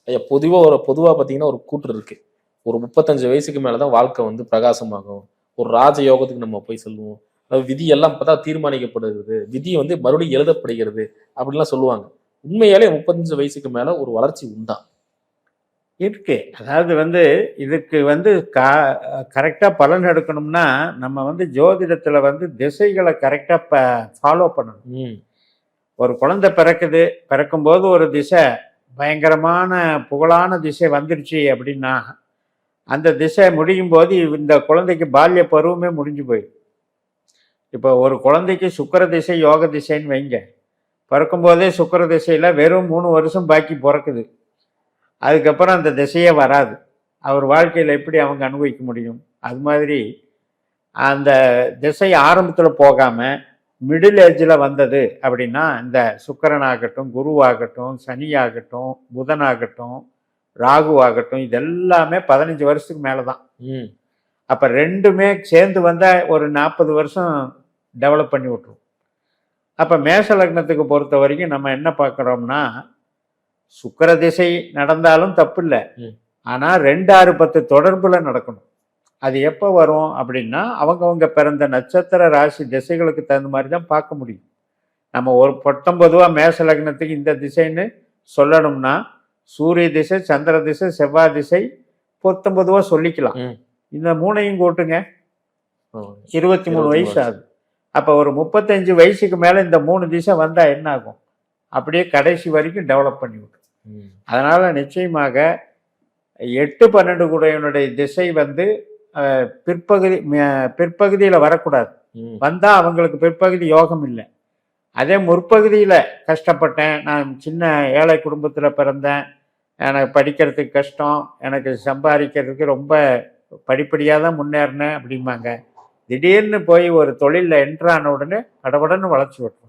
ஐயா பொதுவா பார்த்தீங்கன்னா ஒரு கூற்று இருக்கு. ஒரு 35 வயசுக்கு மேல தான் வாழ்க்கை வந்து பிரகாசமாகும். ஒரு ராஜ யோகத்துக்கு நம்ம போய் செல்வோம். விதி எல்லாம் இப்பதான் தீர்மானிக்கப்படுகிறது. விதி வந்து மறுபடியும் எழுதப்படுகிறது. அப்படின்லாம் சொல்லுவாங்க. உண்மையாலே 35 வயசுக்கு மேல ஒரு வளர்ச்சி உண்டா? இருக்கு. அதாவது இதுக்கு கரெக்டா பலன் எடுக்கணும்னா, நம்ம ஜோதிடத்துல திசைகள கரெக்டா ஃபாலோ பண்ணணும். ம். ஒரு குழந்தை பிறக்குது. பிறக்கும்போது ஒரு திசை, பயங்கரமான புகழான திசை வந்துருச்சு அப்படின்னா, அந்த திசை முடியும்போது இந்த குழந்தைக்கு பால்ய பருவமே முடிஞ்சு போயிடும். இப்போ ஒரு குழந்தைக்கு சுக்கிர திசை, யோக திசைன்னு வைங்க. பிறக்கும்போதே சுக்கிர திசையில வெறும் 3 வருஷம் பாக்கி பொறக்குது. அதுக்கப்புறம் அந்த திசையே வராது. அவர் வாழ்க்கையில எப்படி அவங்க அனுபவிக்க முடியும்? அது மாதிரி அந்த திசை ஆரம்பத்துல போகாம, மிடில் ஏஜ்ல வந்தது அப்படின்னா, இந்த சுக்கிரன் ஆகட்டும், குருவாகட்டும், சனி ஆகட்டும், புதன் ஆகட்டும், ராகு ஆகட்டும், இது எல்லாமே 15 வருஷத்துக்கு மேல தான். ம். அப்ப 2மே சேர்ந்து வந்தா ஒரு 40 வருஷம் டெவலப் பண்ணி விட்டுரும். அப்ப மேஷ லக்னத்துக்கு பொறுத்த வரைக்கும் நம்ம என்ன பார்க்குறோம்னா, சுக்கிர திசை நடந்தாலும் தப்பில்ல. ம். ஆனா 2, 6, 10 தொடர்புல நடக்கணும். அது எப்போ வரும் அப்படின்னா, அவங்கவங்க பிறந்த நட்சத்திர ராசி திசைகளுக்கு தகுந்த மாதிரி தான் பார்க்க முடியும். நம்ம ஒரு 19 மேஷ லக்னத்துக்கு இந்த திசைன்னு சொல்லணும்னா, சூரிய திசை, சந்திர திசை, செவ்வாய் திசை 19 சொல்லிக்கலாம். ம். இந்த 3ஐயும் கூட்டுங்க, ஓ. 23 வயசு ஆகுது. அப்போ ஒரு 35 வயசுக்கு மேல இந்த 3 திசை வந்தா என்ன ஆகும்? அப்படியே கடைசி வரைக்கும் டெவலப் பண்ணி விட்டுரும். ம். அதனால நிச்சயமாக 8, 12 கூடையனுடைய திசை பிற்பகுதியில வரக்கூடாது. ம். வந்தா அவங்களுக்கு பிற்பகுதி யோகம் இல்லை. அதே முற்பகுதியில கஷ்டப்பட்டேன், நான் சின்ன ஏழை குடும்பத்துல பிறந்தேன், எனக்கு படிக்கிறதுக்கு கஷ்டம், எனக்கு சம்பாதிக்கிறதுக்கு ரொம்ப படிப்படியாக தான் முன்னேறினேன் அப்படிம்பாங்க. திடீர்னு போய் ஒரு தொழிலில் என்ட்ரு ஆன உடனே கடவுடன்னு வளர்ச்சி விட்டுரும்.